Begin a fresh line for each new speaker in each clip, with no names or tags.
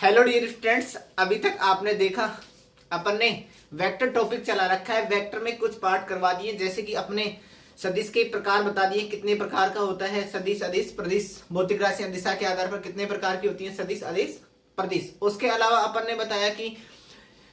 Hello dear students, अभी तक आपने देखा अपन ने वेक्टर टॉपिक चला रखा है। वेक्टर में कुछ पार्ट करवा दिए, जैसे कि अपने सदिश के प्रकार बता दिए, कितने प्रकार का होता है सदिश, अदिश, प्रदिश। भौतिक राशियां दिशा के आधार पर कितने प्रकार की होती हैं, सदिश, अदिश, प्रदिश। उसके अलावा अपन ने बताया कि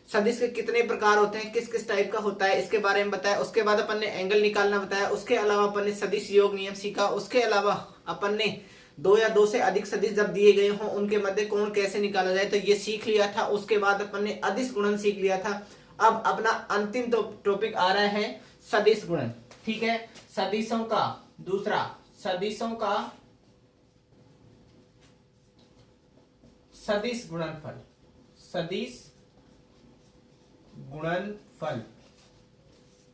सदिश के कितने प्रकार होते हैं, किस किस टाइप का होता है, इसके बारे में बताया। उसके बाद अपन ने एंगल निकालना बताया। उसके अलावा अपन ने सदिश योग नियम सीखा। उसके अलावा अपन ने दो या दो से अधिक सदिश जब दिए गए हों उनके मध्य कोण कैसे निकाला जाए तो ये सीख लिया था। उसके बाद अपन ने अदिश गुणन सीख लिया था। अब अपना अंतिम टॉपिक आ रहा है सदिश गुणन। ठीक है, सदिशों का दूसरा, सदिशों का सदिश गुणनफल, सदिश गुणनफल।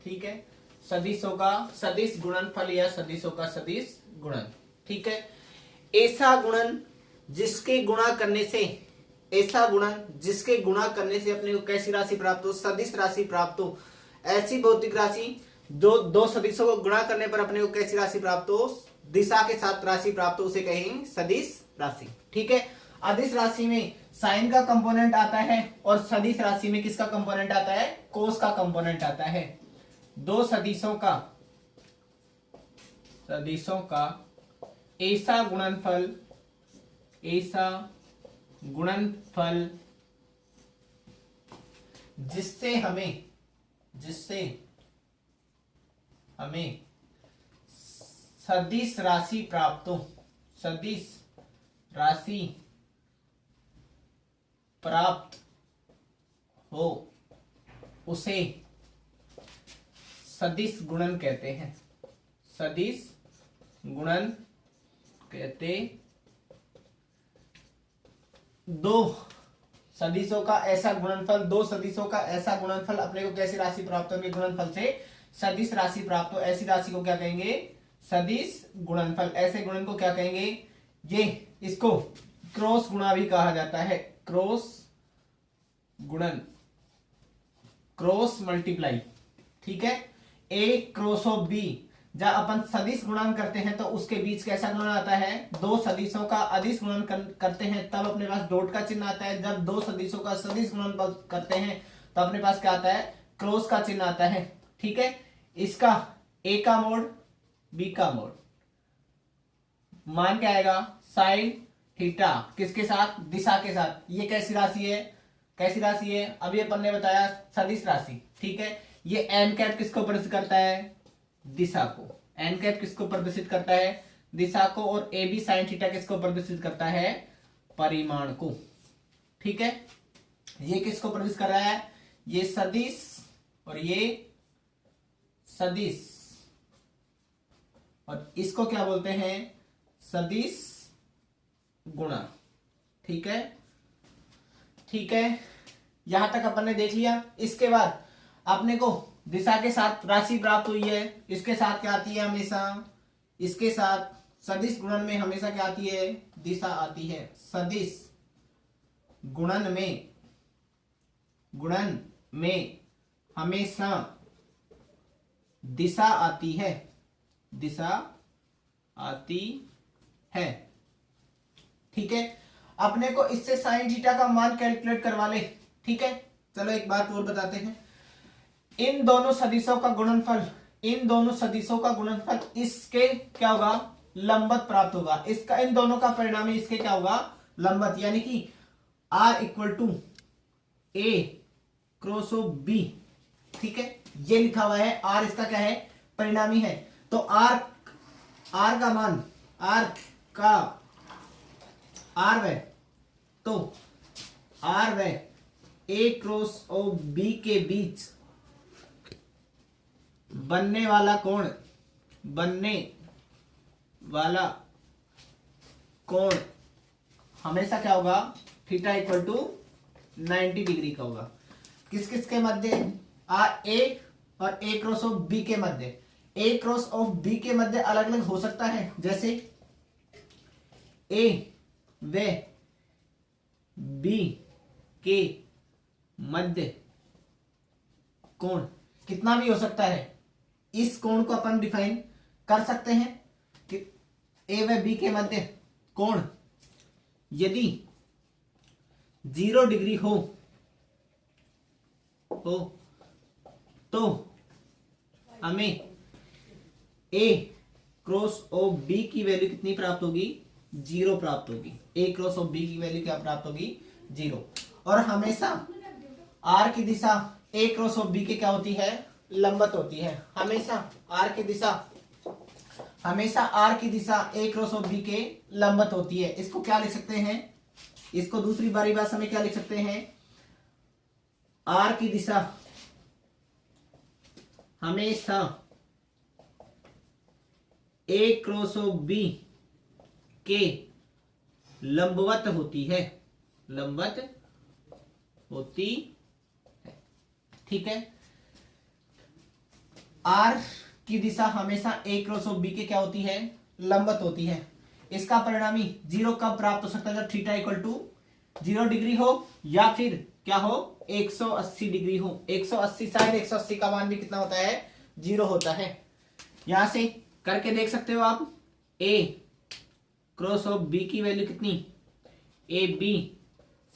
ठीक है, सदिशों का सदिश गुणनफल या सदिशों का सदिश गुणन। ठीक है, ऐसा गुणन जिसके गुणा करने से, ऐसा गुणन जिसके गुणा करने से अपने को कैसी राशि प्राप्त हो, सदिश राशि प्राप्त हो। ऐसी भौतिक राशि जो दो सदिशों को गुणा करने पर अपने को कैसी राशि प्राप्त हो, दिशा के साथ राशि प्राप्त हो, उसे कहेंगे सदिश राशि। ठीक है, अदिश राशि में साइन का कंपोनेंट आता है और सदिश राशि में किसका कंपोनेंट आता है, कोस का कंपोनेंट आता है। दो सदिशों का ऐसा गुणनफल, ऐसा गुणनफल जिससे हमें सदिश राशि प्राप्त हो, सदिश राशि प्राप्त हो, उसे सदिश गुणन कहते हैं, सदिश गुणन कहते। दो सदिशों का ऐसा गुणनफल, दो सदिशों का ऐसा गुणनफल अपने को कैसी राशि प्राप्त होगी, गुणनफल से सदिश राशि प्राप्त हो, ऐसी राशि को क्या कहेंगे, सदिश गुणनफल। ऐसे गुणन को क्या कहेंगे, ये इसको क्रॉस गुणा भी कहा जाता है, क्रॉस गुणन, क्रॉस मल्टीप्लाई। ठीक है, ए क्रॉस ऑफ बी, जब अपन सदिश गुणन करते हैं तो उसके बीच कैसा गुणन आता है, दो सदिशों का अदिश गुणन करते हैं तब अपने पास डॉट का चिन्ह आता है। जब दो सदिशों का सदिश गुणन करते हैं तो अपने पास क्या आता है, क्रॉस का चिन्ह आता है। ठीक है, इसका ए का मोड, बी का मोड, मान क्या आएगा, साइन थीटा, किसके साथ, दिशा के साथ। ये कैसी राशि है, कैसी राशि है, अभी अपन ने बताया सदिश राशि। ठीक है, ये एन कैप किसको प्रदर्शित करता है, दिशा को। एन कैप किसको प्रदर्शित करता है, दिशा को। और ए बी साइन थीटा किसको प्रदर्शित करता है, परिमाण को। ठीक है, ये किसको प्रदर्शित कर रहा है, ये सदिश और ये सदिश, और इसको क्या बोलते हैं, सदिश गुणा। ठीक है, ठीक है, यहां तक अपन ने देख लिया। इसके बाद अपने को दिशा के साथ राशि प्राप्त हुई है, इसके साथ क्या आती है हमेशा, इसके साथ सदिश गुणन में हमेशा क्या आती है, दिशा आती है। सदिश गुणन में हमेशा दिशा आती है, दिशा आती है। ठीक है, अपने को इससे साइन थीटा का मान कैलकुलेट करवा ले। ठीक है, चलो एक बात और बताते हैं, इन दोनों सदिशों का गुणनफल, इन दोनों सदिशों का गुणनफल इसके क्या होगा, लंबवत प्राप्त होगा। इसका इन दोनों का परिणामी इसके क्या होगा, लंबवत, यानी कि R equal to A cross of B. ठीक है, ये लिखा हुआ है, R इसका क्या है, परिणामी है। तो R का मान, R व तो R व ए क्रॉस ऑफ बी के बीच बनने वाला कोण हमेशा क्या होगा, थीटा इक्वल टू 90 डिग्री का होगा। किस किस के मध्य, ए और ए क्रॉस ऑफ बी के मध्य। ए क्रॉस ऑफ बी के मध्य अलग अलग हो सकता है, जैसे ए व बी के मध्य कोण कितना भी हो सकता है। इस कोण को अपन डिफाइन कर सकते हैं कि ए व बी के मध्य कोण यदि 0 डिग्री हो तो हमें ए क्रॉस ऑफ बी की वैल्यू कितनी प्राप्त होगी? 0 प्राप्त होगी। ए क्रॉस ऑफ बी की वैल्यू क्या प्राप्त होगी? 0। और हमेशा आर की दिशा ए क्रॉस ऑफ बी के क्या होती है? लंबवत होती है। हमेशा आर की दिशा ए क्रॉस ऑफ बी के लंबवत होती है। इसको क्या लिख सकते हैं? इसको दूसरी बारी बात में क्या लिख सकते हैं? आर की दिशा हमेशा ए क्रॉस ऑफ बी के लंबवत होती है। ठीक है। आर की दिशा हमेशा ए क्रॉस ऑफ बी के क्या होती है? लंबवत होती है। इसका परिणामी 0 कब प्राप्त हो सकता है? जब थीटा इक्वल टू 0 डिग्री हो या फिर क्या हो? 180 डिग्री हो। 180 शायद 180 का मान भी कितना होता है? 0 होता है। यहां से करके देख सकते हो आप। ए क्रॉस ऑफ बी की वैल्यू कितनी? A B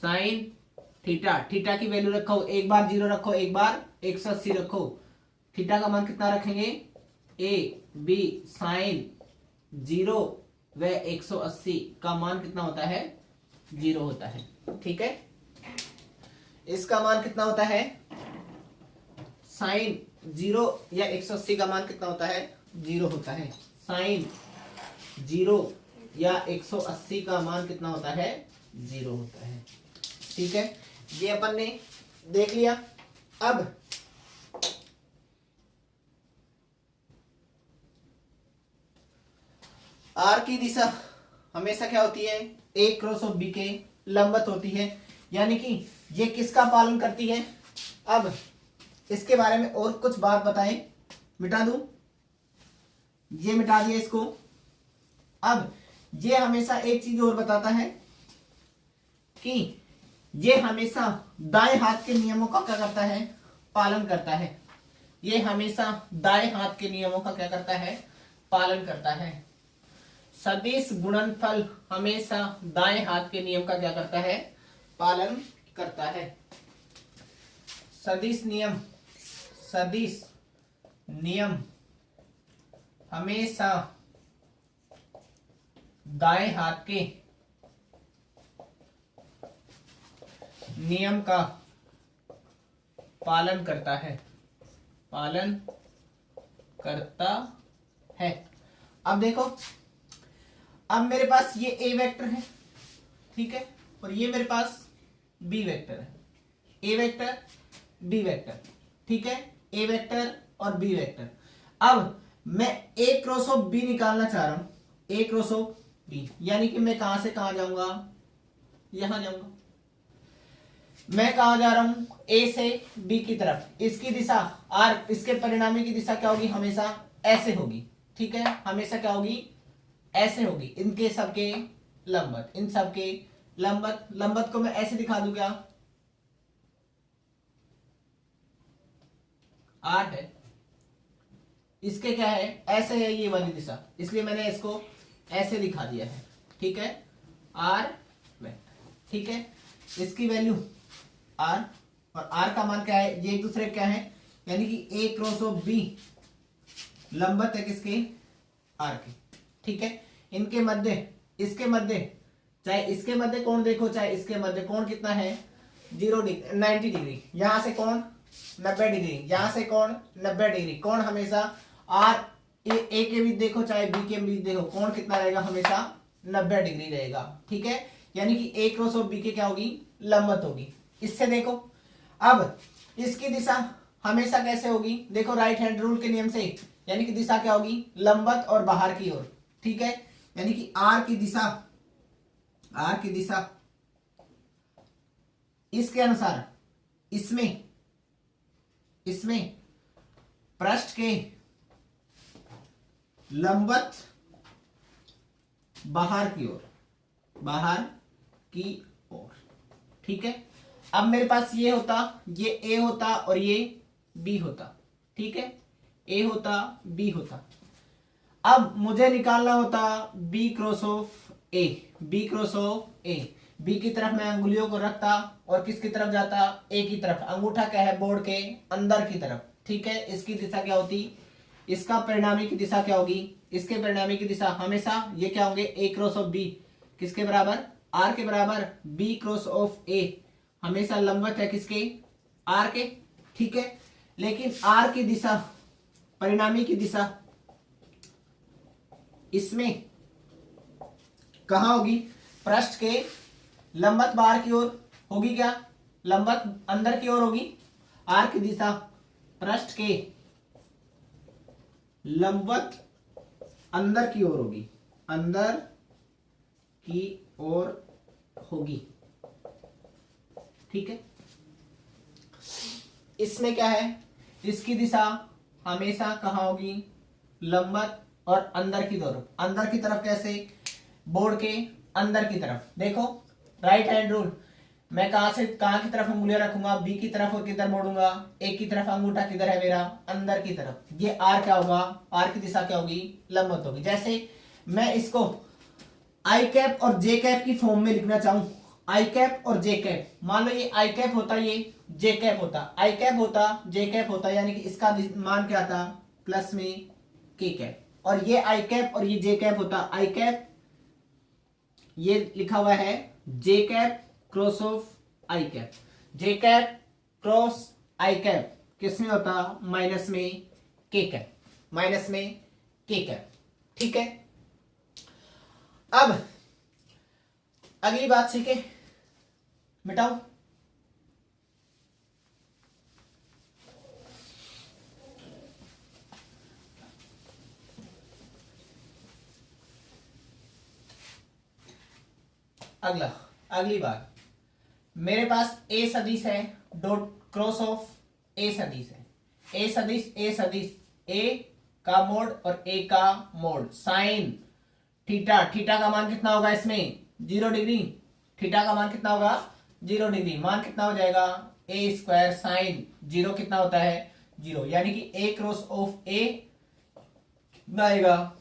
sine theta. Theta की वैल्यू रखो, एक बार 0 रखो, एक बार 180 रखो। थीटा का मान कितना रखेंगे? ए बी साइन 0 व 180 का मान कितना होता है? 0 होता है। ठीक है। इसका मान कितना होता है? साइन 0 या 180 का मान कितना होता है? 0 होता है। साइन 0 या 180 का मान कितना होता है? 0 होता है। ठीक है, ये अपन ने देख लिया। अब आर की दिशा हमेशा क्या होती है? ए क्रॉस ऑफ बी के लंबवत होती है। यानी कि ये किसका पालन करती है? अब इसके बारे में और कुछ बात बताएं। मिटा दूं? ये मिटा दिया इसको। अब ये हमेशा एक चीज और बताता है कि ये हमेशा दाएं हाथ के नियमों का क्या करता है? पालन करता है। ये हमेशा दाएं हाथ के नियमों का क्या करता है? पालन करता है। सदिश गुणनफल हमेशा दाएं हाथ के नियम का क्या करता है? पालन करता है। सदिश नियम हमेशा दाएं हाथ के नियम का पालन करता है। अब देखो, अब मेरे पास ये ए वेक्टर है, ठीक है, और ये मेरे पास बी वेक्टर है। ए वेक्टर बी वेक्टर, ठीक है, ए वेक्टर और बी वेक्टर। अब मैं ए क्रॉस ऑफ बी निकालना चाह रहा हूं। ए क्रॉस ऑफ बी यानी कि मैं कहां से कहां जाऊंगा? यहां जाऊंगा। मैं कहां जा रहा हूं? ए से बी की तरफ। इसकी दिशा आर, इसके परिणामी की दिशा क्या होगी? हमेशा ऐसे होगी। ठीक है, हमेशा क्या होगी? ऐसे होगी। इनके सबके लंबवत, इन सबके लंबवत को मैं ऐसे दिखा दूं क्या? आर है, इसके क्या है? ऐसे है ये वाली दिशा, इसलिए मैंने इसको ऐसे दिखा दिया है। ठीक है, आर वेक्टर। ठीक है, इसकी वैल्यू आर और आर का मान क्या है? ये एक दूसरे क्या है? यानी कि ए क्रॉस ऑफ बी लंबवत है किसके? आर के। ठीक है, इनके मध्य, इसके मध्य, चाहे इसके मध्य कोण देखो, चाहे इसके मध्य कोण कितना है? 90 डिग्री। यहां से कोण 90 डिग्री, यहां से कोण 90 डिग्री। कोण हमेशा आर ए के बीच देखो, चाहे बी के बीच देखो, कोण कितना रहेगा? हमेशा 90 डिग्री रहेगा। ठीक है, यानी कि ए क्रॉस ऑफ बी के क्या होगी? लंबवत होगी। इससे देखो, अब इसकी दिशा हमेशा कैसे होगी? देखो, राइट हैंड रूल के नियम से, यानी कि दिशा क्या होगी? लंबवत और बाहर की ओर। ठीक है, यानी कि आर की दिशा इसके अनुसार इसमें पृष्ठ के लंबवत बाहर की ओर। ठीक है, अब मेरे पास ये होता, ये ए होता और ये बी होता। ठीक है, ए होता, बी होता। अब मुझे निकालना होता B cross of A. B की तरफ मैं अंगुलियों को रखता और किसकी तरफ जाता, ए की तरफ। अंगूठा क्या है, बोर्ड के अंदर की तरफ, ठीक है। इसकी दिशा क्या होती, इसका परिणामी की दिशा क्या होगी, इसके परिणामी की दिशा हमेशा ये क्या होंगे, ए क्रॉस ऑफ बी किसके बराबर, आर के बराबर। बी क्रॉस ऑफ ए हमेशा लंबवत है किसके, आर के, ठीक है। लेकिन आर की दिशा, परिणामी की दिशा इसमें कहां होगी, पृष्ठ के लंबवत बाहर की ओर होगी, क्या लंबवत अंदर की ओर होगी। आर की दिशा पृष्ठ के लंबवत अंदर की ओर होगी, अंदर की ओर होगी, ठीक है। इसमें क्या है, इसकी दिशा हमेशा कहां होगी, लंबवत और अंदर की तरफ। अंदर की तरफ कैसे, बोर्ड के अंदर की तरफ। देखो राइट हैंड रूल, मैं कहां से कहां की तरफ उंगलियां रखूंगा, बी की तरफ और किधर मोड़ूंगा, ए की तरफ। अंगूठा किधर है मेरा, अंदर की तरफ। ये आर क्या होगा, आर की दिशा क्या होगी, लंबवत होगी। जैसे मैं इसको आई कैप और जे कैप की फॉर्म में लिखना चाहूं, आई कैप और जे कैप, मान लो ये आई कैप होता, ये जे कैप होता, आई कैप होता, जे कैप होता, यानी कि इसका मान क्या था, प्लस में के कैप। और ये आई कैप और ये जे कैप होता, आई कैप, ये लिखा हुआ है J cap cross of I cap. J cap cross I cap किसमें होता, माइनस में के कैप, माइनस में के कैप, ठीक है। अब अगली बात सीखे, मिटाओ। अगला, अगली बात, मेरे पास ए सदिश है, डॉट क्रॉस ऑफ ए सदिश है। ए सदिश, ए सदिश, ए का मोड और ए का मोड, साइन थीटा, थीटा का मान कितना होगा इसमें, 0 डिग्री। थीटा का मान कितना होगा, 0 डिग्री। मान कितना हो जाएगा, ए स्क्वायर साइन 0 कितना होता है, 0, यानी कि ए क्रॉस ऑफ ए कितना आएगा,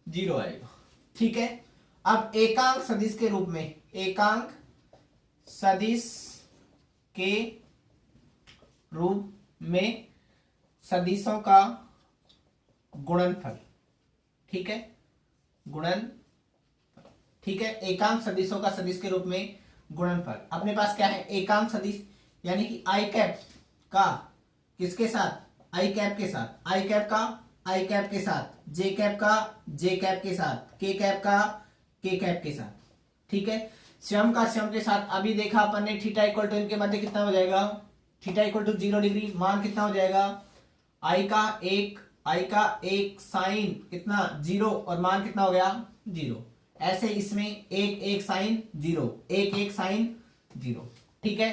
0 आएगा, ठीक है। अब एकांक सदिश के रूप में, एकांक सदिश के रूप में सदिशों का गुणनफल, ठीक है, गुणन, ठीक है। एकांक सदिशों का सदिश के रूप में गुणनफल अपने पास क्या है, एकांक सदिश, यानी कि आई कैप का किसके साथ, आई कैप के साथ, आई कैप का आई कैप के साथ, जे कैप का जे कैप के साथ, के कैप का के कैप के साथ, ठीक है। स्वयं का स्वयं के साथ। अभी देखा अपन ने थीटा इक्वल टू इनके मध्य कितना हो जाएगा, थीटा इक्वल टू 0 डिग्री। मान कितना हो जाएगा, आई का एक साइन कितना, 0, और मान कितना हो गया, 0। ऐसे इसमें एक साइन 0, एक साइन 0, ठीक है।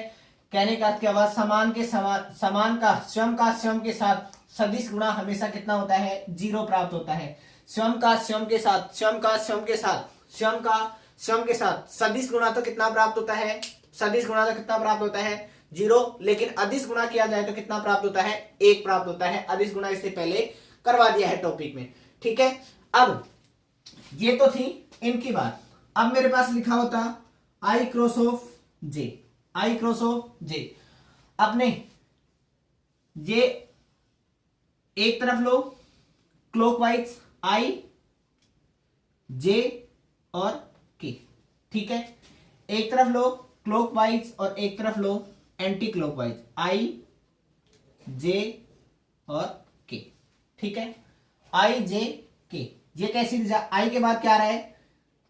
कहने का अर्थ क्या हुआ, समान के समान का स्वयं के साथ सदिश गुणा हमेशा कितना होता है, 0 प्राप्त होता है। स्वयं का स्वयं के साथ, स्वयं का स्वयं के साथ, स्वयं का स्वयं के साथ सदिश गुणा तो कितना प्राप्त होता है, सदिश गुणा तो कितना प्राप्त होता है, 0। लेकिन अदिश गुणा किया जाए तो कितना प्राप्त होता है, 1 प्राप्त होता है। अदिश गुणा इससे पहले करवा दिया है टॉपिक में, ठीक है। अब ये तो थी इनकी बात। अब मेरे पास लिखा होता I cross of J, I cross of J. अपने ये एक तरफ लो क्लॉकवाइज, आई जे और के, ठीक है। एक तरफ लो क्लॉकवाइज और एक तरफ लो एंटी क्लॉकवाइज, आई जे और के, ठीक है। आई जे के, ये कैसी दिशा, आई के बाद क्या आ रहा है,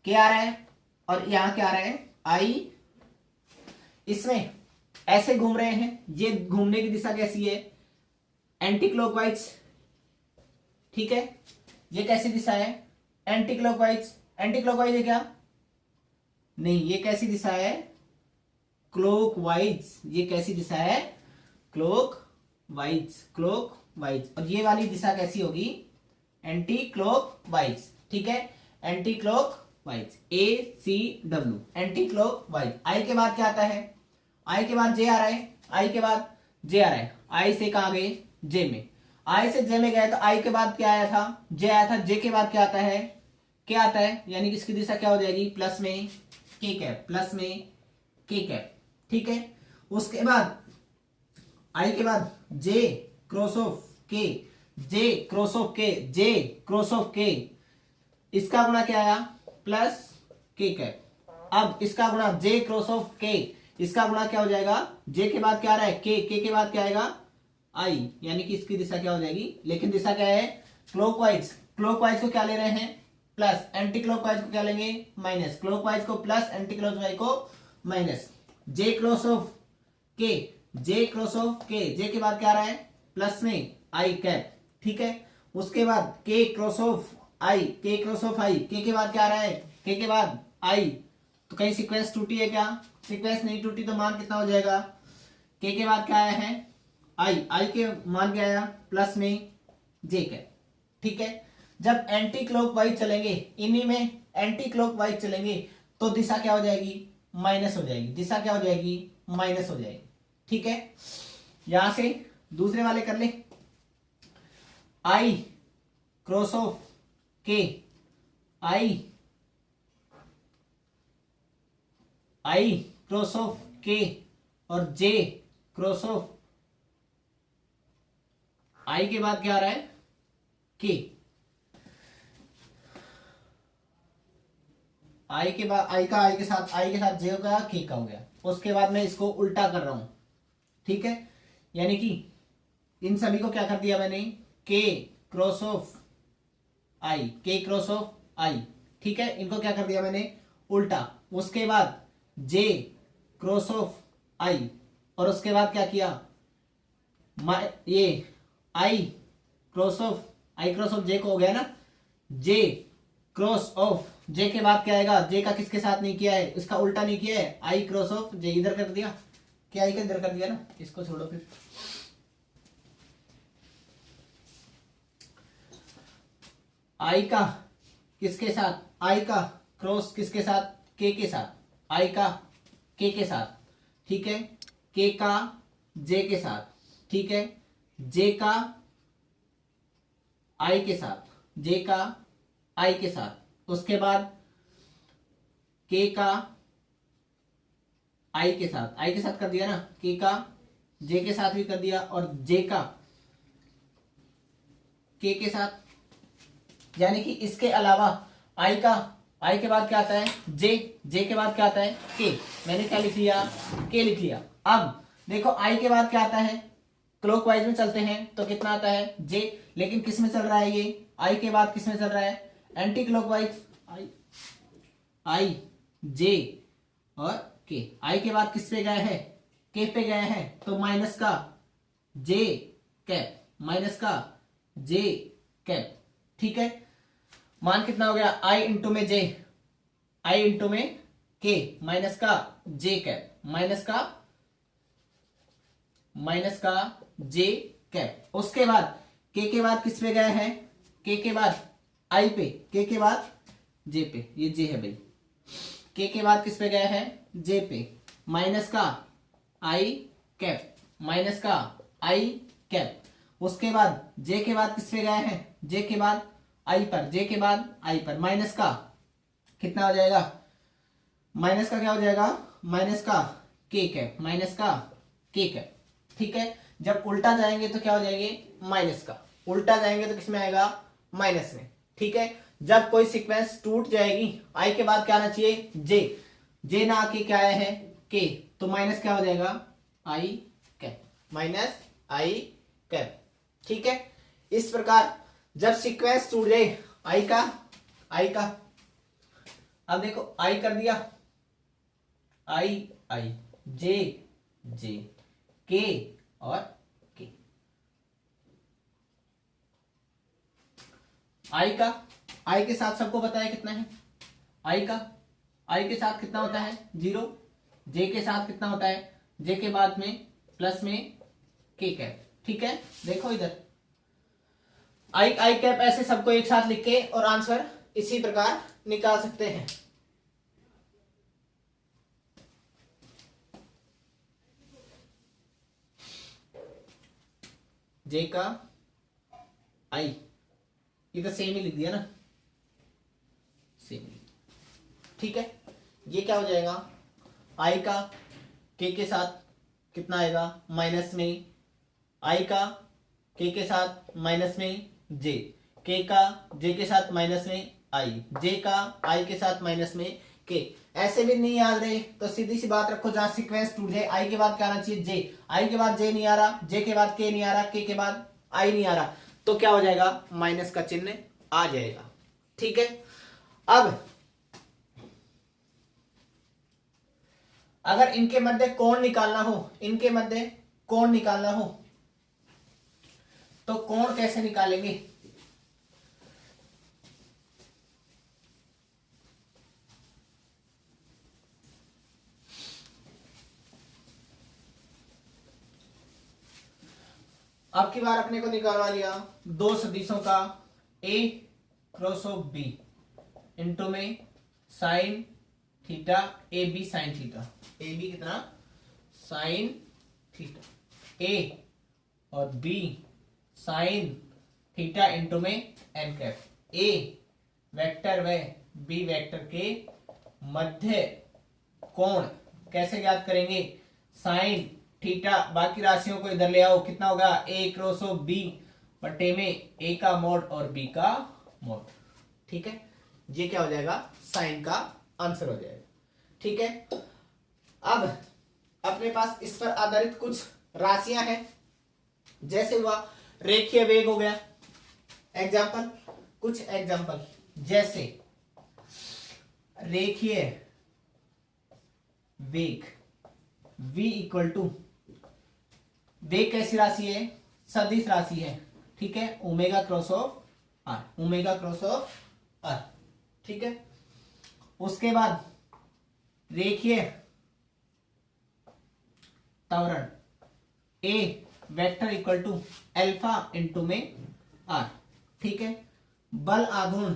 के आ रहा है, और यहां क्या आ रहा है, आई। इसमें ऐसे घूम रहे हैं, ये घूमने की दिशा कैसी है, एंटी क्लॉकवाइज, ठीक है। ये कैसी दिशा है, एंटी क्लॉकवाइज। एंटी क्लॉकवाइज है क्या, नहीं, ये कैसी दिशा है, क्लॉकवाइज। ये कैसी दिशा है, क्लॉकवाइज, क्लॉकवाइज। और ये वाली दिशा कैसी होगी, एंटी क्लॉकवाइज, ठीक है, anti clockwise, ACW, anti clockwise. I के बाद क्या आता है, आई के बाद जे आ रहा है, आई के बाद जे आ रहा है। आई से कहां गए, जे में, आई से जे में गए तो आई के बाद क्या आया था, जे आया था। जे के बाद क्या आता है, क्या आता है, यानी कि इसकी दिशा क्या हो जाएगी, प्लस में के कैप, प्लस में के कैप, ठीक है। उसके बाद आई के बाद जे क्रॉस ऑफ के, जे क्रॉस ऑफ के, जे क्रॉस ऑफ के, इसका गुणा क्या आया प्लस के कैप। अब इसका गुणा जे क्रॉस ऑफ के, इसका गुणा क्या हो जाएगा, जे के बाद क्या आ रहा है के के बाद क्या आएगा आई, यानी कि इसकी दिशा क्या हो जाएगी, लेकिन दिशा क्या है क्लॉकवाइज। क्लॉकवाइज को क्या ले रहे हैं प्लस, एंटी क्लॉकवाइज को क्या लेंगे माइनस, क्लॉकवाइज को प्लस, एंटी क्लॉकवाइज को माइनस। जे क्रॉस ऑफ के, जे क्रॉस ऑफ के बाद क्या आ रहा है प्लस में आई कैप, ठीक है। उसके बाद के क्रॉस ऑफ आई, के क्रॉस ऑफ आई, के बाद क्या आ रहा है के बाद आई, तो कहीं सीक्वेंस टूटी है क्या, सीक्वेंस नहीं टूटी, तो मान कितना हो जाएगा, के बाद क्या आया है आई के मान क्या आया प्लस में जे कैप, ठीक है। जब एंटी क्लॉकवाइज चलेंगे, इन्हीं में एंटी क्लॉकवाइज चलेंगे तो दिशा क्या हो जाएगी माइनस हो जाएगी, दिशा क्या हो जाएगी माइनस हो जाएगी, ठीक है। यहां से दूसरे वाले कर ले, आई क्रॉस ऑफ के, आई क्रॉस ऑफ के और जे क्रॉस ऑफ आई के बाद क्या आ रहा है के, आई के बाद आई के साथ जे हो गया, के का हो गया। उसके बाद मैं इसको उल्टा कर रहा हूं, ठीक है, यानी कि इन सभी को क्या कर दिया मैंने के क्रॉस ऑफ आई, के क्रॉस ऑफ आई, ठीक है, इनको क्या कर दिया मैंने उल्टा। उसके बाद जे क्रॉस ऑफ आई, और उसके बाद क्या किया ये आई क्रॉस ऑफ जे को हो गया ना, जे क्रॉस ऑफ जे के बाद क्या आएगा, जे का किसके साथ नहीं किया है, इसका उल्टा नहीं किया है, आई क्रॉस ऑफ जे इधर कर दिया, क्या आई का इधर कर दिया ना, इसको छोड़ो फिर। आई का किसके साथ, आई का क्रॉस किसके साथ के साथ, आई का के साथ, ठीक है, के का जे के साथ, ठीक है, जे का आई के साथ, जे का आई के साथ। उसके बाद के का आई के साथ कर दिया ना, के का जे के साथ भी कर दिया, और जे का के साथ, यानी कि इसके अलावा आई के बाद क्या आता है जे के बाद क्या आता है के, मैंने क्या लिख लिया के लिख लिया। अब देखो आई के बाद क्या आता है, क्लॉकवाइज में चलते हैं तो कितना आता है जे, लेकिन किस में चल रहा है ये, आई के बाद किस में चल रहा है एंटी क्लॉकवाइज, आई जे और के, आई के बाद किस पे गया है के पे गया है, तो माइनस का जे कैप, माइनस का जे कैप, ठीक है। मान कितना हो गया आई इंटू में जे, आई इंटू में के, माइनस का जे कैप, माइनस का जे कैप। उसके बाद के बाद किस पे गया है, के बाद आई पे, के बाद जे पे, ये जे है भाई, के बाद किस पे गया है जे पे, माइनस का आई कैप, माइनस का आई कैप। उसके बाद जे के बाद किस पे गया है, जे के बाद आई पर, जे के बाद आई पर, माइनस का कितना हो जाएगा, माइनस का क्या हो जाएगा माइनस का के कैप, माइनस का के कैप, ठीक है। जब उल्टा जाएंगे तो क्या हो जाएंगे माइनस का, उल्टा जाएंगे तो किसमें आएगा माइनस में, ठीक है। जब कोई सीक्वेंस टूट जाएगी आई के बाद क्या आना चाहिए जे ना आके क्या आया है के, तो माइनस क्या हो जाएगा आई कैप, माइनस आई कैप, ठीक है। इस प्रकार जब सीक्वेंस टूट जाए आई का, अब देखो आई कर दिया, आई जे के और के, आई के साथ सबको पता है कितना है, आई के साथ कितना होता है 0, जे के साथ कितना होता है, जे के बाद में प्लस में के कैप, ठीक है। देखो इधर आई कैप, ऐसे सबको एक साथ लिख के और आंसर इसी प्रकार निकाल सकते हैं। जे का आई, ये तो सेम ही लिख दिया ना, सेम, ठीक है। ये क्या हो जाएगा आई का के साथ कितना आएगा माइनस में, आई का के साथ माइनस में जे, के का जे के साथ माइनस में आई, जे का आई के साथ माइनस में के। ऐसे भी नहीं याद रहे तो सीधी सी बात रखो, जहां सीक्वेंस टूट जाए आई के बाद क्या आना चाहिए जे, आई के बाद जे नहीं आ रहा, जे के बाद के नहीं आ रहा, के बाद आई नहीं आ रहा, तो क्या हो जाएगा माइनस का चिन्ह आ जाएगा। ठीक है, अब अगर इनके मध्य कोण निकालना हो, इनके मध्य कोण निकालना हो तो कोण कैसे निकालेंगे? अब की बार अपने को निकालवा लिया दो सदिशों का a cross of b into में sine theta A B sine theta, A B कितना साइन थीटा, a और b साइन थीटा इंटू में एन कैप। a वेक्टर व b वेक्टर के मध्य कोण कैसे ज्ञात करेंगे? साइन थीटा, बाकी राशियों को इधर ले आओ, कितना होगा a क्रॉस ऑफ b बटे में a का मोड और b का मोड। ठीक है, ये क्या हो जाएगा साइन का आंसर हो जाएगा। ठीक है, अब अपने पास इस पर आधारित कुछ राशियां हैं, जैसे हुआ रेखीय वेग हो गया, एग्जाम्पल कुछ एग्जाम्पल जैसे रेखीय वेग v इक्वल टू, वेग कैसी राशि है? सदिश राशि है। ठीक है, omega cross of R, omega cross of R. ठीक है, उसके बाद रेखीय त्वरण A vector equal to alpha into में आर। ठीक है, बल आघूर्ण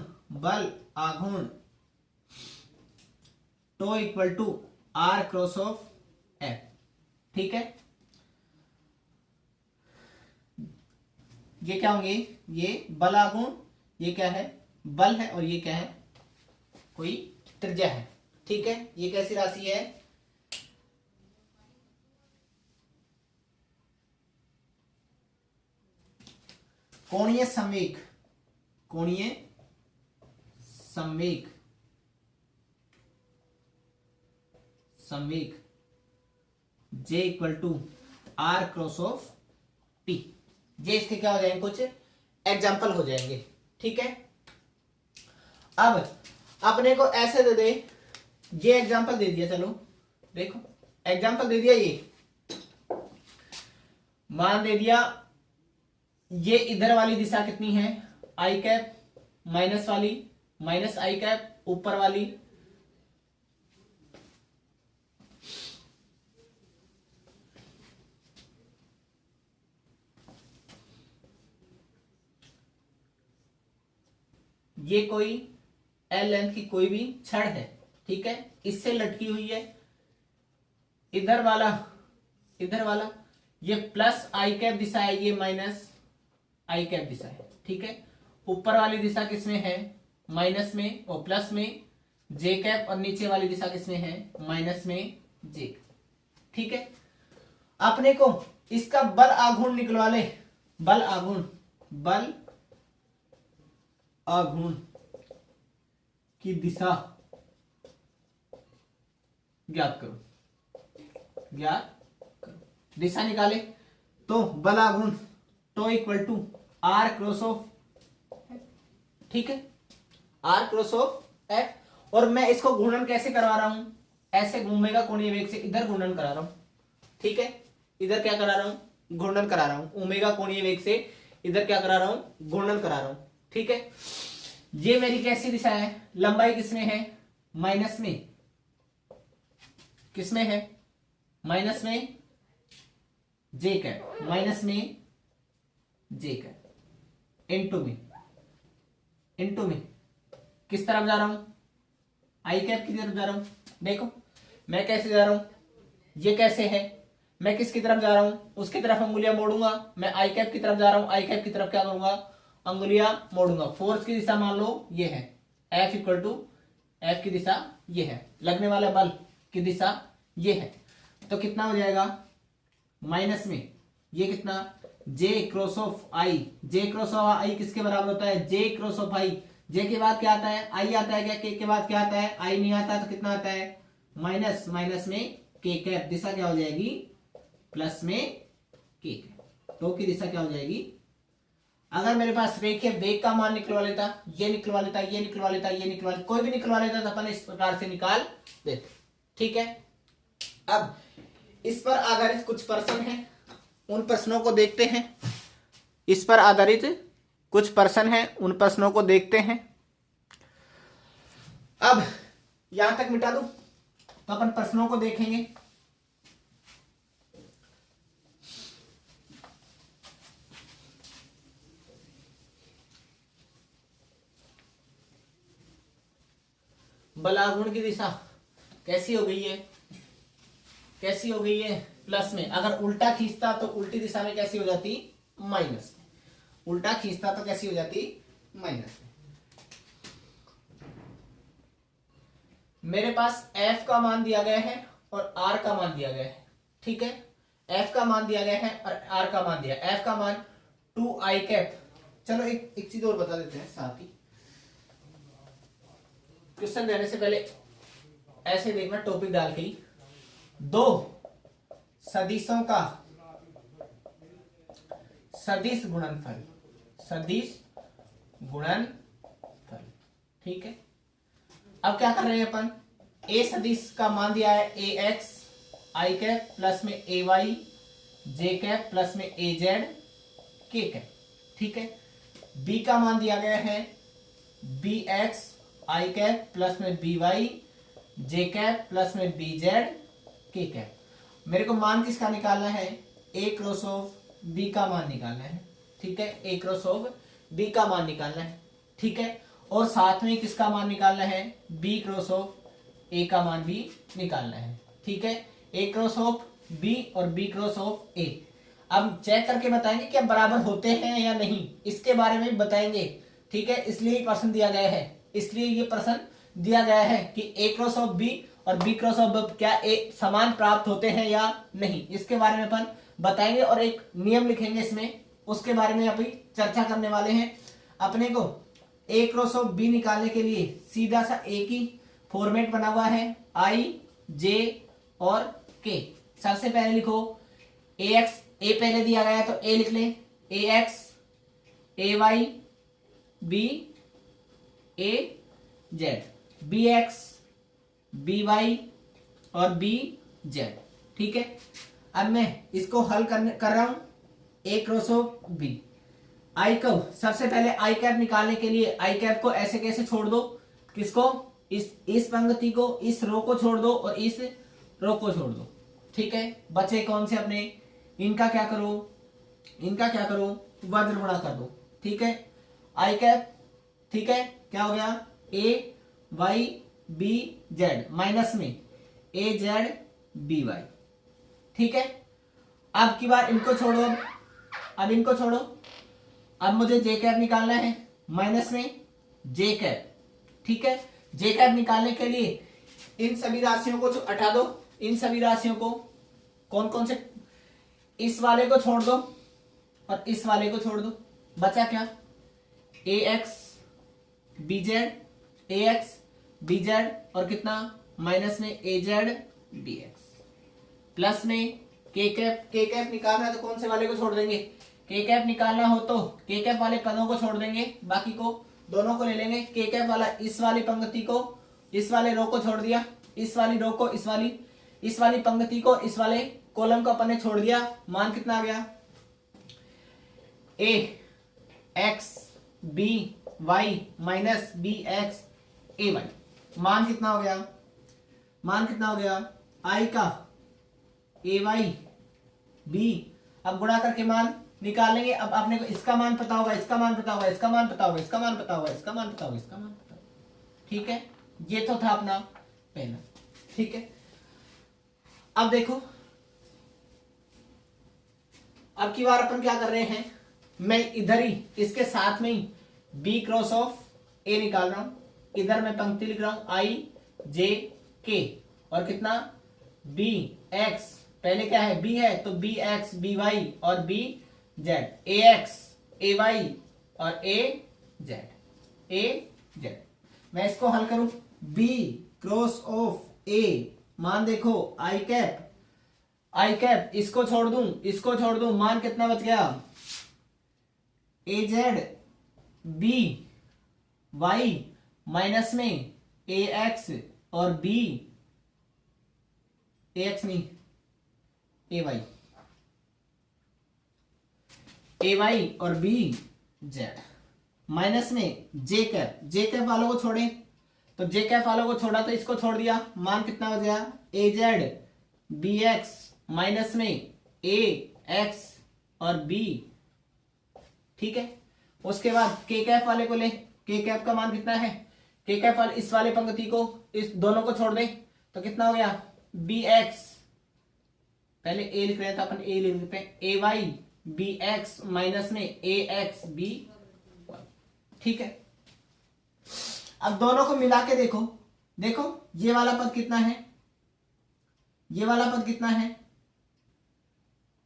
tau equal to R cross of F. ठीक है, ये क्या होंगे? ये बल आघूर्ण, ये क्या है बल है, और ये क्या है कोई त्रिज्या है। ठीक है, ये कैसी राशि है? कोणीय संवेग, कोणीय संवेग, संवेग J equal to R cross of P। ये इसके क्या हो जाएंगे? कुछ एग्जाम्पल हो जाएंगे। ठीक है, अब अपने को ऐसे दे दे, ये एग्जाम्पल दे दिया, चलो देखो एग्जाम्पल दे दिया, ये मान दे दिया, ये इधर वाली दिशा कितनी है आई कैप, माइनस वाली माइनस आई कैप, ऊपर वाली ये कोई एल लेंथ की कोई भी छड़ है। ठीक है, इससे लटकी हुई है, इधर वाला ये प्लस आई कैप दिशा है, ये माइनस आई कैप दिशा है। ठीक है, ऊपर वाली दिशा किसमें है? माइनस में और प्लस में जे कैप, और नीचे वाली दिशा किसमें है? माइनस में जे। ठीक है, अपने को इसका बल आघूर्ण निकलवा ले, बल आघूर्ण की दिशा ज्ञात करो, दिशा निकाले तो बल आघूर्ण tau equal to R cross of, ठीक है आर क्रॉस ऑफ एफ। और मैं इसको घूर्णन कैसे करवा रहा हूं? ऐसे घूमेगा कोणीय वेग से इधर घूर्णन करा रहा हूं। ठीक है, इधर क्या करा रहा हूं? घूर्णन करा रहा हूं, ओमेगा कोणीय वेग से इधर क्या करा रहा हूं? घूर्णन करा रहा हूं। ठीक है, ये मेरी कैसी दिशा है? लंबाई किसमें है? माइनस में, किसमें है? माइनस में जे कैप, माइनस में जे कैप इंटू में किस तरफ जा रहा हूं? आई कैप की तरफ जा रहा हूं। देखो मैं कैसे जा रहा हूं, ये कैसे है, मैं किसकी तरफ जा रहा हूं? उसकी तरफ अंगुलियां मोड़ूंगा। मैं आई कैप की तरफ जा रहा हूं, आई कैप की तरफ क्या करूंगा? अंगुलियां मोड़ूंगा। फोर्स की दिशा मान लो ये है, F इक्वल टू एफ की दिशा ये है, लगने वाला बल की दिशा ये है, तो कितना हो जाएगा माइनस में ये कितना j cross of i, j cross of i किसके बराबर होता है j cross of i, j के बाद क्या आता है i आता है क्या, k के बाद क्या आता है i नहीं आता, तो कितना आता है माइनस, माइनस में k कैप, दिशा क्या हो जाएगी प्लस में k कैप, तो की दिशा क्या हो जाएगी। अगर मेरे पास रेखीय वेग का मान निकलवा लेता, ये निकलवा लेता, ये निकलवा लेता, ये निकलवा लेता, कोई भी निकलवा लेता तो अपन इस प्रकार से निकाल देते। ठीक है, अब इस पर आधारित कुछ प्रश्न हैं, उन प्रश्नों को देखते हैं। इस पर आधारित कुछ प्रश्न हैं, उन प्रश्नों को देखते हैं। अब यहां तक मिटा दूं तो अपन प्रश्नों को देखेंगे। बलागुण की दिशा कैसी हो गई है, कैसी हो गई है प्लस में, अगर उल्टा खींचता तो उल्टी दिशा में कैसी हो जाती माइनस में, उल्टा खींचता तो कैसी हो जाती माइनस में। मेरे पास f का मान दिया गया है और r का मान दिया गया है। ठीक है, f का मान दिया गया है और r का मान दिया, f का मान 2i कैप। चलो एक चीज और बता देते हैं साथ ही, क्वेश्चन देने से पहले ऐसे देखना टॉपिक डाल के ही, दो सदिशों का सदिश गुणनफल, सदिश गुणनफल। ठीक है, अब क्या कर रहे हैं अपन, ए सदिश का मान दिया है ए एक्स आई कैप प्लस में ए वाई जे कैप प्लस में ए जेड के कैप। ठीक है, बी का मान दिया गया है बी एक्स आई कैप प्लस में बी वाई जे कैप प्लस में बी जेड के कैप। मेरे को मान किसका निकालना है, ए क्रॉस ऑफ बी का मान निकालना है। ठीक है, ए क्रॉस ऑफ बी का मान निकालना है। ठीक है, और साथ में किसका मान निकालना है, बी क्रॉस ऑफ ए का मान भी निकालना है। ठीक है, ए क्रॉस ऑफ बी और बी क्रॉस ऑफ ए। अब चेक करके बताएंगे कि अब बराबर होते हैं या नहीं, इसके बारे में बताएंगे। ठीक है, इसलिए ये प्रश्न दिया गया है, इसलिए ये प्रश्न दिया गया है कि ए क्रॉस ऑफ बी और बी क्रॉस ऑफ बी क्या ए समान प्राप्त होते हैं या नहीं, इसके बारे में अपन बताएंगे और एक नियम लिखेंगे इसमें, उसके बारे में अभी चर्चा करने वाले हैं। अपने को ए क्रॉस ऑफ बी निकालने के लिए सीधा सा एक ही फॉर्मेट बना हुआ है, आई जे और के। सबसे पहले लिखो ए एक्स, ए पहले दिया गया है तो ए लिख ले, A X A Y B A Z, B X B Y और बी जेड। ठीक है, अब मैं इसको हल कर रहा हूं, A cross of B. I को सबसे पहले आई कैप निकालने के लिए आई कैप को ऐसे कैसे छोड़ दो, किसको, इस पंक्ति को, इस रो को छोड़ दो और इस रो को छोड़ दो। ठीक है, बचे कौन से अपने, इनका क्या करो, इनका क्या करो वज्र गुणा कर दो। ठीक है, आई कैप, ठीक है, क्या हो गया ए वाई बी जेड माइनस में ए जेड बी वाई। ठीक है, अब की बार इनको छोड़ो, अब इनको छोड़ो, अब मुझे जे कैप निकालना है माइनस में जे कैप। ठीक है, जे कैप निकालने के लिए इन सभी राशियों को हटा दो, इन सभी राशियों को, कौन कौन से, इस वाले को छोड़ दो और इस वाले को छोड़ दो, बचा क्या ए एक्स बी जेड, ए एक्स बी जेड और कितना माइनस में ए जेड बी एक्स प्लस में के कैप। के कैप निकालना है तो कौन से वाले को छोड़ देंगे, के कैप निकालना हो तो के कैप वाले पदों को छोड़ देंगे, बाकी को दोनों को ले लेंगे। के कैप वाला इस वाली पंक्ति को, इस वाले रो को छोड़ दिया, इस वाली रो को, इस वाली पंक्ति को, इस वाले कॉलम को अपन ने छोड़ दिया। मान कितना आ गया, A X B Y minus B X A Y. मान कितना हो गया, मान कितना हो गया, आई का ए वाई बी। अब गुणा करके मान निकालेंगे। अब आपने को इसका मान पता होगा, इसका मान पता होगा, इसका मान पता होगा, इसका मान पता होगा, इसका मान पता होगा, इसका मान पता होगा। ठीक है, ये तो था अपना पहला। ठीक है, अब देखो, अब की बार अपन क्या कर रहे हैं, मैं इधर ही इसके साथ में ही बी क्रॉस ऑफ ए निकाल रहा हूं, इधर मैं पंक्ति लिख रहा हूं आई जे के और कितना बी एक्स, पहले क्या है बी है तो बी एक्स बी वाई और B Z, A X A Y और ए जेड। मैं इसको हल करूं, बी क्रॉस ऑफ ए, मान देखो आई कैप, इसको छोड़ दूं, मान कितना बच गया, ए जेड बी वाई माइनस में ए एक्स और बी, ए एक्स नहीं ए वाई और बी जेड, माइनस में जे कैप वालों को छोड़े, तो जे कैप वालों को छोड़ा तो इसको छोड़ दिया, मान कितना हो गया, ए जेड बी एक्स माइनस में ए एक्स और बी। ठीक है, उसके बाद के कैप वाले को ले, के कैप का मान कितना है, के कैप वाले इस वाले पंक्ति को इस दोनों को छोड़ दे तो कितना हो गया, बी एक्स, पहले ए लिख रहे हैं तो अपन ए लिख लेते हैं, ए वाई बी एक्स माइनस में ए एक्स बी। ठीक है, अब दोनों को मिला के देखो, ये वाला पद कितना है, ये वाला पद कितना है,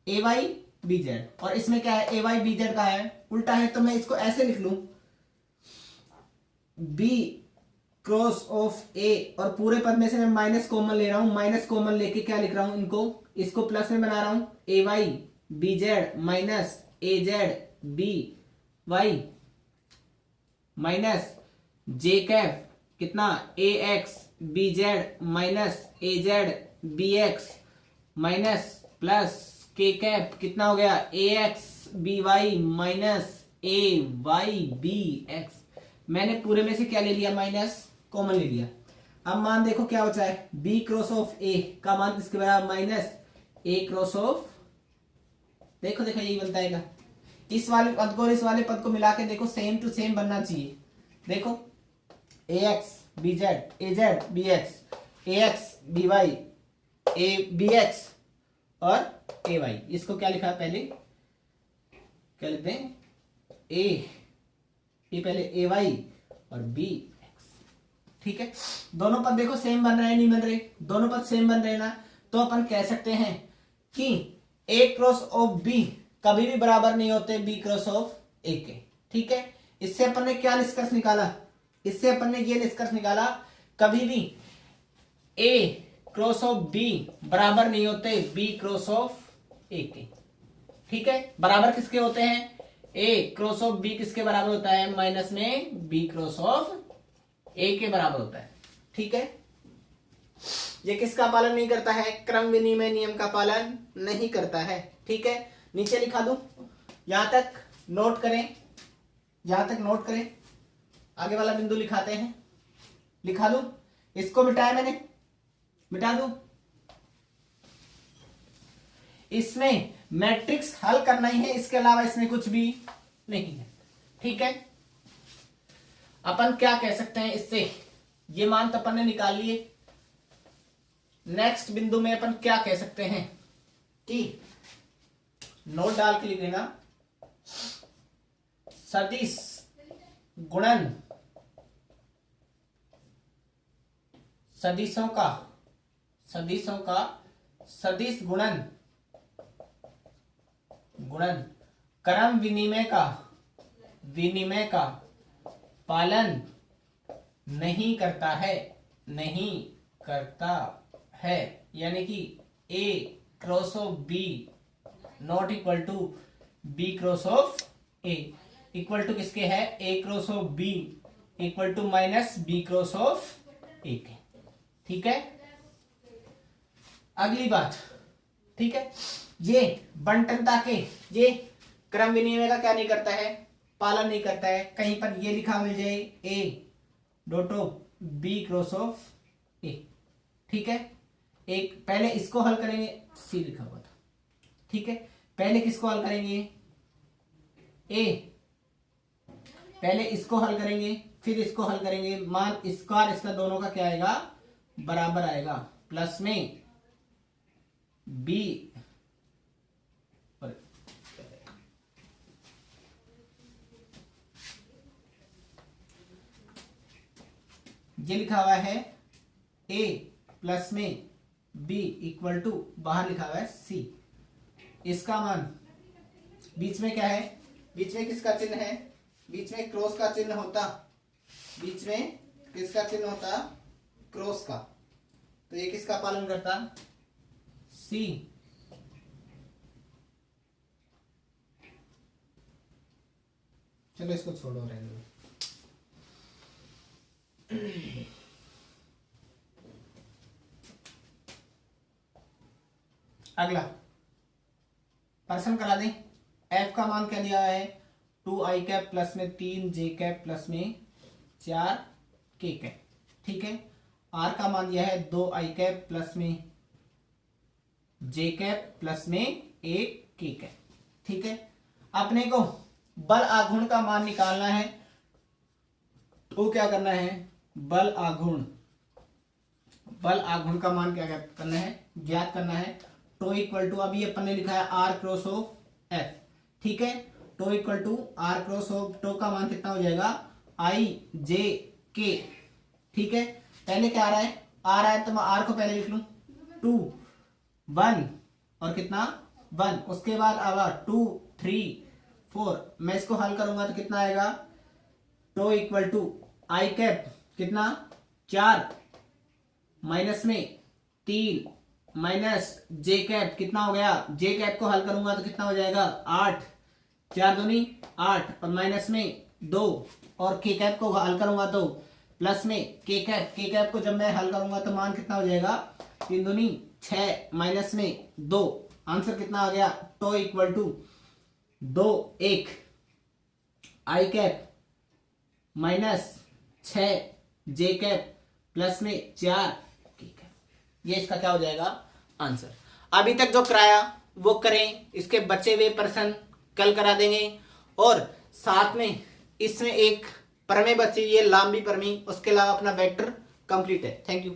ए वाई बी जेड, और इसमें क्या है, ए वाई बी जेड का है, उल्टा है, तो मैं इसको ऐसे लिख लूं, बी क्रॉस ऑफ ए, और पूरे पद में से मैं माइनस कॉमन ले रहा हूं, माइनस कॉमन लेके क्या लिख रहा हूं, इसको प्लस में बना रहा हूं, A Y B Z minus A Z B Y minus J cap कितना, A X B Z minus A Z B X minus plus K cap कितना हो गया, A X B Y minus A Y B X. मैंने पूरे में से क्या ले लिया, माइनस कॉमन ले लिया। अब मान देखो क्या बचा है, बी क्रॉस ऑफ ए का मान किसके बराबर, माइनस ए क्रॉस ऑफ, देखो यही बनता है, इस वाले पद को और इस वाले पद को मिला के देखो, सेम टू सेम बनना चाहिए। देखो A X B Z A Z B X, A X B Y A B X और ए वाई, इसको क्या लिखा है, पहले क्या लिखते हैं, ये पहले ए वाई और बी एक्स। ठीक है, दोनों पद देखो सेम बन रहे हैं, नहीं बन रहे, दोनों पद सेम बन रहे ना, तो अपन कह सकते हैं कि ए क्रॉस ऑफ बी कभी भी बराबर नहीं होते बी क्रॉस ऑफ ए के। ठीक है, इससे अपन ने क्या निष्कर्ष निकाला, इससे अपन ने ये निष्कर्ष निकाला, कभी भी ए क्रॉस ऑफ बी बराबर नहीं होते बी क्रॉस ऑफ ए के। ठीक है, बराबर किसके होते हैं, ए क्रॉस ऑफ बी किसके बराबर होता है, माइनस में बी क्रॉस ऑफ ए के बराबर होता है। ठीक है, ये किसका पालन नहीं करता है, क्रम विनिमय नियम का पालन नहीं करता है। ठीक है, नीचे लिखा दूं, यहां तक नोट करें, आगे वाला बिंदु लिखाते हैं, लिखा दूं, इसको मिटाया मैंने, मिटा दूं, इसमें मैट्रिक्स हल करना ही है, इसके अलावा इसमें कुछ भी नहीं है। ठीक है, अपन क्या कह सकते हैं इससे, ये मान तो अपन ने निकाल लिए, नेक्स्ट बिंदु में अपन क्या कह सकते हैं कि नोट डाल के लिख लेना, सदिश गुणन सदिश गुणन क्रम विनिमय का पालन नहीं करता है, यानी कि A cross of B not equal to B cross of A, equal to किसके है, A cross of B equal to minus B cross of A के। ठीक है, अगली बात, ठीक है, ये बंटनता के, ये क्रम विनिमय का क्या नहीं करता है, पालन नहीं करता है। कहीं पर ये लिखा मिल जाए A dot of B cross of A. ठीक है, एक पहले इसको हल करेंगे, सी लिखा हुआ था। ठीक है, पहले किसको हल करेंगे, ए, पहले इसको हल करेंगे फिर इसको हल करेंगे, मान इसका और इसका दोनों का क्या आएगा, बराबर आएगा, प्लस में बी ये लिखा हुआ है ए प्लस में बी इक्वल टू बाहर लिखा हुआ है सी। इसका मान बीच में क्या है, बीच में किसका चिन्ह है, बीच में क्रॉस का चिन्ह होता, बीच में किसका चिन्ह होता, क्रॉस का। तो ये किसका पालन करता, सी। चलो इसको छोड़ो, रहने दो। अगला पर्सन करा दें। एफ का मान क्या दिया है, 2i कैप प्लस में 3j कैप प्लस में 4k कैप, ठीक है। आर का मान दिया है 2i कैप प्लस में j कैप प्लस में 1k कैप, ठीक है। अपने को बल आघूर्ण का मान निकालना है, तो क्या करना है, बल आघूर्ण का मान क्या करना है, ज्ञात करना है। टो इक्वल टू, अभी अपन ने लिखा है आर क्रॉस ऑफ एफ, ठीक है। Tau equal to R cross of, tau का मान कितना हो जाएगा, आई जे के, ठीक है। पहले क्या आ रहा है, आ रहा है तो मैं आर को पहले लिख लूं, 2 1 और कितना 1, उसके बाद आवा 2 3 4। मैं इसको हल करूंगा तो कितना आएगा, tau equal to I cap कितना 4 माइनस में 3 माइनस जे कैप कितना हो गया, जे कैप को हल करूंगा तो कितना हो जाएगा 8, 4 दूनी 8 और माइनस में 2, और के कैप को हल करूंगा तो प्लस में के कैप को जब मैं हल करूंगा तो मान कितना हो जाएगा, 3 दूनी 6 माइनस में 2। आंसर कितना आ गया, tau equal to 2 1 I cap minus 6 J cap plus में 4 के कैप। ये इसका क्या हो जाएगा आंसर। अभी तक जो कराया वो करें, इसके बचे हुए प्रश्न कल करा देंगे, और साथ में इसमें एक प्रमेय बची, ये लांबी प्रमेय, उसके अलावा अपना वेक्टर कंप्लीट है। Thank you.